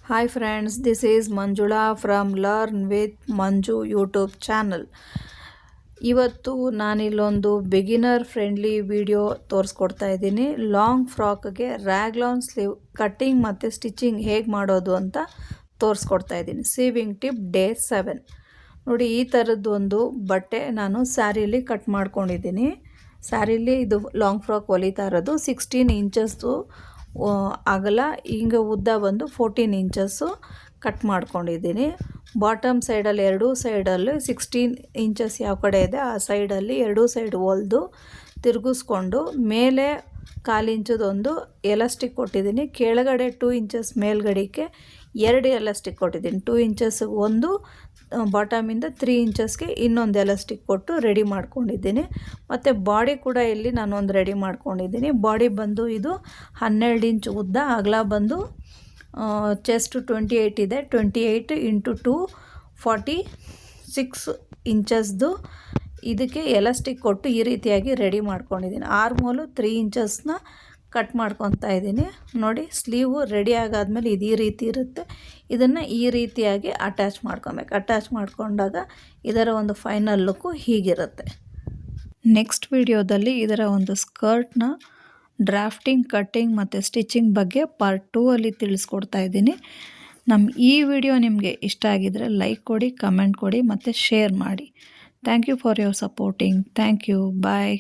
Hi friends, this is Manjula from Learn with Manju YouTube channel. ಇವತ್ತು ನಾನಿಲ್ಲೊಂದು beginner friendly video ತೋರಿಸ್ಕೊಡ್ತಾ ಇದ್ದೀನಿ. Long ಫ್ರಾಕ್ಗೆ ರ್ಯಾಗ್ಲಾನ್ sleeve cutting ಮತ್ತು stitching ಹೇಗೆ ಮಾಡೋದು ಅಂತ ತೋರಿಸ್ಕೊಡ್ತಾ ಇದ್ದೀನಿ. Sewing tip day 7. ನೋಡಿ, ಈ ಥರದ್ದು ಒಂದು ಬಟ್ಟೆ ನಾನು ಸ್ಯಾರೀಲಿ ಕಟ್ ಮಾಡ್ಕೊಂಡಿದ್ದೀನಿ. ಸ್ಯಾರೀಲಿ ಇದು ಲಾಂಗ್ ಫ್ರಾಕ್ ಹೊಲಿತಾ ಇರೋದು 16 ಇಂಚಸ್ಸು ಅಗಲ, ಹಿಂಗೆ ಉದ್ದ ಬಂದು 14 ಇಂಚಸ್ಸು ಕಟ್ ಮಾಡ್ಕೊಂಡಿದ್ದೀನಿ. ಬಾಟಮ್ ಸೈಡಲ್ಲಿ ಎರಡೂ ಸೈಡಲ್ಲಿ 16 ಇಂಚಸ್ ಯಾವ ಕಡೆ ಇದೆ ಆ ಸೈಡಲ್ಲಿ ಎರಡೂ ಸೈಡ್ ಹೊಲಿದು ತಿರುಗಿಸ್ಕೊಂಡು ಮೇಲೆ 1/4 ಇಂಚದೊಂದು ಎಲಾಸ್ಟಿಕ್ ಕೊಟ್ಟಿದ್ದೀನಿ. ಕೆಳಗಡೆ 2 ಇಂಚಸ್ ಮೇಲ್ಗಡೆಗೆ 2 ಎಲಾಸ್ಟಿಕ್ ಕೊಟ್ಟಿದ್ದೀನಿ. 2 ಇಂಚಸ್ಗೆ ಒಂದು, ಬಾಟಮಿಂದ 3 ಇಂಚಸ್ಗೆ ಇನ್ನೊಂದು ಎಲಾಸ್ಟಿಕ್ ಕೊಟ್ಟು ರೆಡಿ ಮಾಡ್ಕೊಂಡಿದ್ದೀನಿ. ಮತ್ತು ಬಾಡಿ ಕೂಡ ಇಲ್ಲಿ ನಾನು ಒಂದು ರೆಡಿ ಮಾಡ್ಕೊಂಡಿದ್ದೀನಿ. ಬಾಡಿ ಬಂದು ಇದು 12 ಇಂಚ್ ಉದ್ದ, ಅಗಲ ಬಂದು ಚೆಸ್ಟ್ 28 ಇದೆ. 28 × 2 46 ಇಂಚಸ್ದು ಇದಕ್ಕೆ ಎಲಾಸ್ಟಿಕ್ ಕೊಟ್ಟು ಈ ರೀತಿಯಾಗಿ ರೆಡಿ ಮಾಡ್ಕೊಂಡಿದ್ದೀನಿ. ಆರ್ಮೋಲು 3 ಇಂಚಸ್ನ ಕಟ್ ಮಾಡ್ಕೊತಾ ಇದ್ದೀನಿ. ನೋಡಿ, ಸ್ಲೀವು ರೆಡಿ ಆಗಾದ್ಮೇಲೆ ಇದು ಈ ರೀತಿ ಇರುತ್ತೆ. ಇದನ್ನು ಈ ರೀತಿಯಾಗಿ ಅಟ್ಯಾಚ್ ಮಾಡ್ಕೊಬೇಕು. ಅಟ್ಯಾಚ್ ಮಾಡ್ಕೊಂಡಾಗ ಇದರ ಒಂದು ಫೈನಲ್ ಲುಕ್ಕು ಹೀಗಿರುತ್ತೆ. ನೆಕ್ಸ್ಟ್ ವಿಡಿಯೋದಲ್ಲಿ ಇದರ ಒಂದು ಸ್ಕರ್ಟ್ನ ಡ್ರಾಫ್ಟಿಂಗ್, ಕಟ್ಟಿಂಗ್ ಮತ್ತು ಸ್ಟಿಚಿಂಗ್ ಬಗ್ಗೆ ಪಾರ್ಟ್ 2 ಅಲ್ಲಿ ತಿಳಿಸ್ಕೊಡ್ತಾ ಇದ್ದೀನಿ. ಈ ವಿಡಿಯೋ ನಿಮಗೆ ಇಷ್ಟ ಆಗಿದರೆ ಲೈಕ್ ಕೊಡಿ, ಕಮೆಂಟ್ ಕೊಡಿ ಮತ್ತು ಶೇರ್ ಮಾಡಿ. Thank you for your supporting. Thank you. Bye.